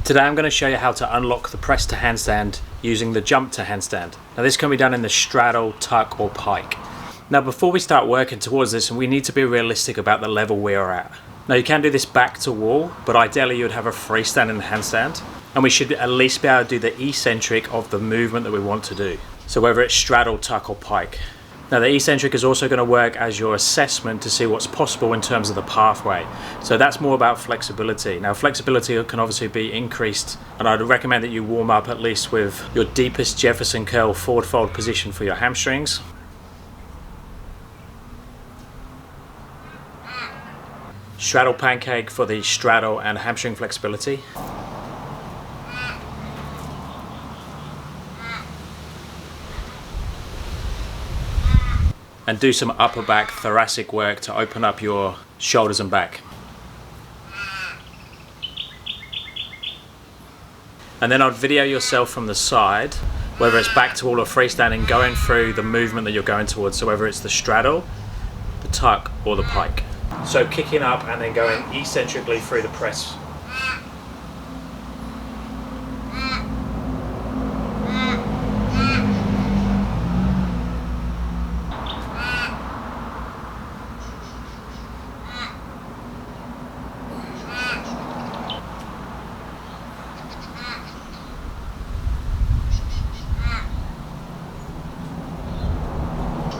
Today I'm going to show you how to unlock the press to handstand using the jump to handstand. Now this can be done in the straddle, tuck or pike. Now before we start working towards this, we need to be realistic about the level we are at. Now you can do this back to wall, but ideally you'd have a freestanding handstand, and we should at least be able to do the eccentric of the movement that we want to do. So whether it's straddle, tuck or pike. Now the eccentric is also going to work as your assessment to see what's possible in terms of the pathway. So that's more about flexibility. Now flexibility can obviously be increased, and I'd recommend that you warm up at least with your deepest Jefferson curl forward fold position for your hamstrings. Straddle pancake for the straddle and hamstring flexibility. And do some upper back thoracic work to open up your shoulders and back. And then I'd video yourself from the side, whether it's back to wall or freestanding, going through the movement that you're going towards. So whether it's the straddle, the tuck or the pike. So kicking up and then going eccentrically through the press.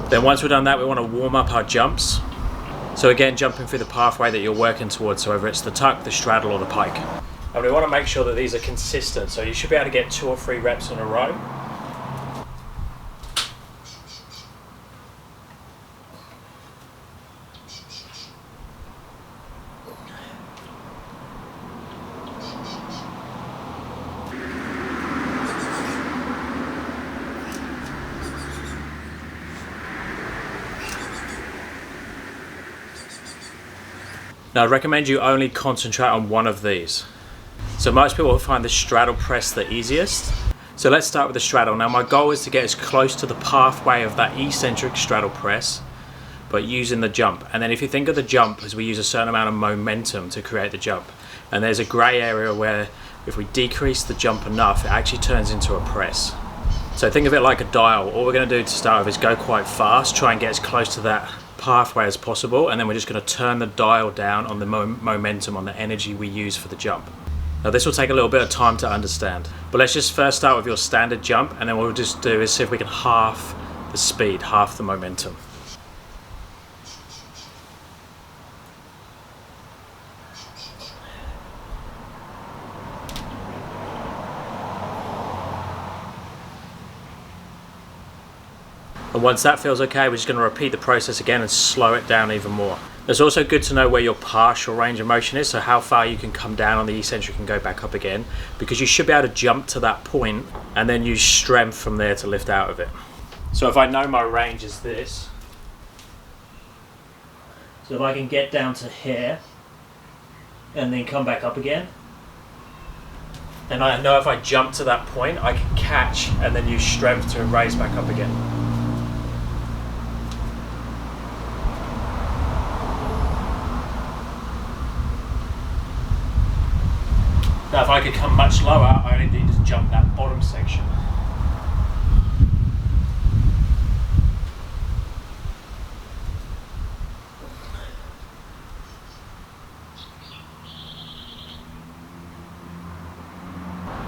Then once we've done that, we want to warm up our jumps. So again, jumping through the pathway that you're working towards, so whether it's the tuck, the straddle or the pike. And we want to make sure that these are consistent, so you should be able to get 2 or 3 reps in a row. Now I'd recommend you only concentrate on one of these. So most people will find the straddle press the easiest. So let's start with the straddle. Now my goal is to get as close to the pathway of that eccentric straddle press, but using the jump. And then if you think of the jump as we use a certain amount of momentum to create the jump. And there's a grey area where if we decrease the jump enough, it actually turns into a press. So think of it like a dial. All we're going to do to start with is go quite fast, try and get as close to that pathway as possible, and then we're just going to turn the dial down on the momentum, on the energy we use for the jump. Now this will take a little bit of time to understand, but let's just first start with your standard jump, and then what we'll just do is see if we can half the speed, half the momentum. And once that feels okay, we're just going to repeat the process again and slow it down even more. It's also good to know where your partial range of motion is, so how far you can come down on the eccentric and go back up again, because you should be able to jump to that point and then use strength from there to lift out of it. So if I know my range is this, so if I can get down to here and then come back up again, and I know if I jump to that point I can catch and then use strength to raise back up again. Now if I could come much lower, I only need to jump that bottom section.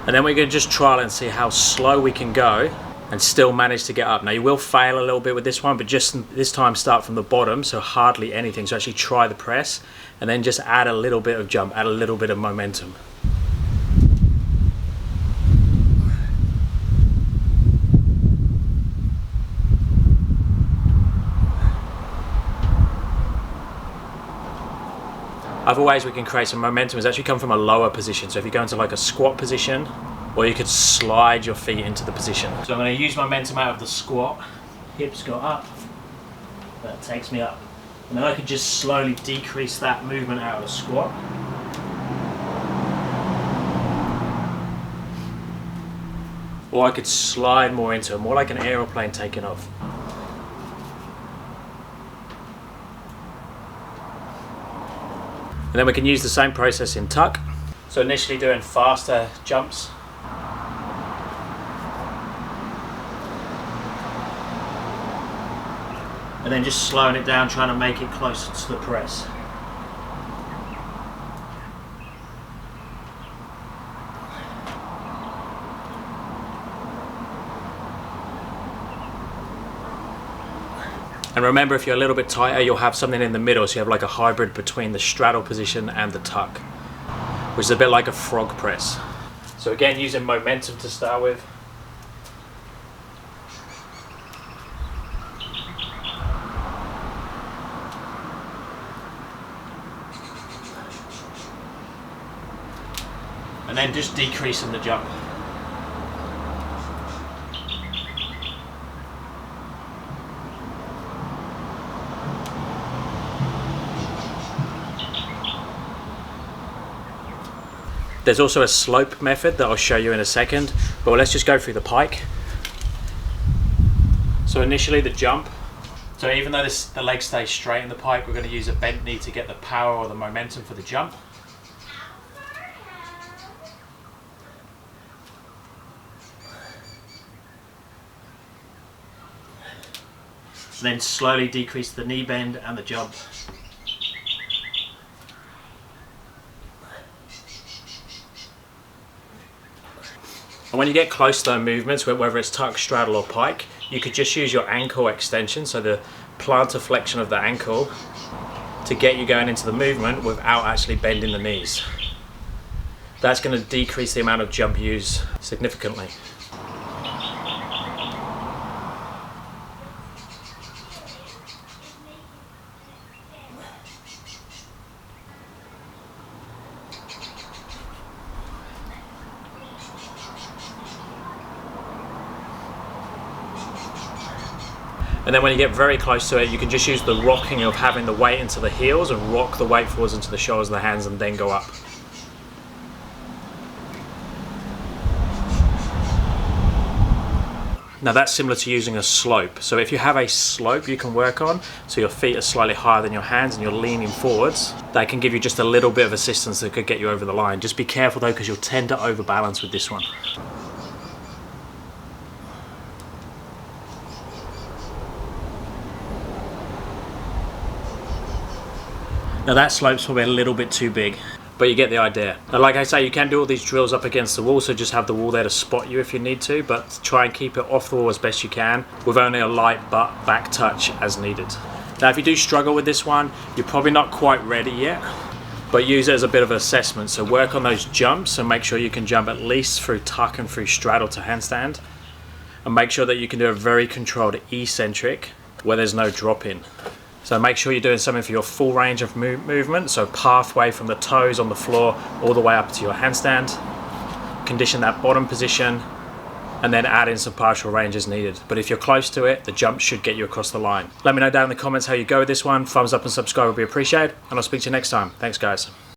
And then we're going to just trial and see how slow we can go and still manage to get up. Now you will fail a little bit with this one, but just this time start from the bottom, so hardly anything. So actually try the press and then just add a little bit of jump, add a little bit of momentum. Other ways we can create some momentum is actually come from a lower position. So if you go into like a squat position, or you could slide your feet into the position. So I'm going to use momentum out of the squat. Hips go up, that takes me up. And then I could just slowly decrease that movement out of the squat. Or I could slide more into it, more like an aeroplane taking off. And then we can use the same process in tuck. So So initially doing faster jumps. And then just slowing it down, trying to make it closer to the press. And remember, if you're a little bit tighter, you'll have something in the middle, so you have like a hybrid between the straddle position and the tuck, which is a bit like a frog press. So again, using momentum to start with. And then just decreasing the jump. There's also a slope method that I'll show you in a second, but let's just go through the pike. So initially the jump. So even though the leg stays straight in the pike, we're going to use a bent knee to get the power or the momentum for the jump. Then slowly decrease the knee bend and the jump. And when you get close to those movements, whether it's tuck, straddle or pike, you could just use your ankle extension, so the plantar flexion of the ankle, to get you going into the movement without actually bending the knees. That's going to decrease the amount of jump you use significantly. And then when you get very close to it, you can just use the rocking of having the weight into the heels and rock the weight forwards into the shoulders and the hands and then go up. Now that's similar to using a slope. So if you have a slope you can work on, so your feet are slightly higher than your hands and you're leaning forwards, that can give you just a little bit of assistance that could get you over the line. Just be careful though, because you'll tend to overbalance with this one. Now that slope's probably a little bit too big, but you get the idea. Now like I say, you can do all these drills up against the wall, so just have the wall there to spot you if you need to, but try and keep it off the wall as best you can, with only a light back touch as needed. Now if you do struggle with this one, you're probably not quite ready yet, but use it as a bit of an assessment. So work on those jumps and make sure you can jump at least through tuck and through straddle to handstand, and make sure that you can do a very controlled eccentric where there's no drop in. So make sure you're doing something for your full range of movement, so pathway from the toes on the floor all the way up to your handstand. Condition that bottom position and then add in some partial range as needed. But if you're close to it, the jump should get you across the line. Let me know down in the comments how you go with this one. Thumbs up and subscribe would be appreciated, and I'll speak to you next time. Thanks guys.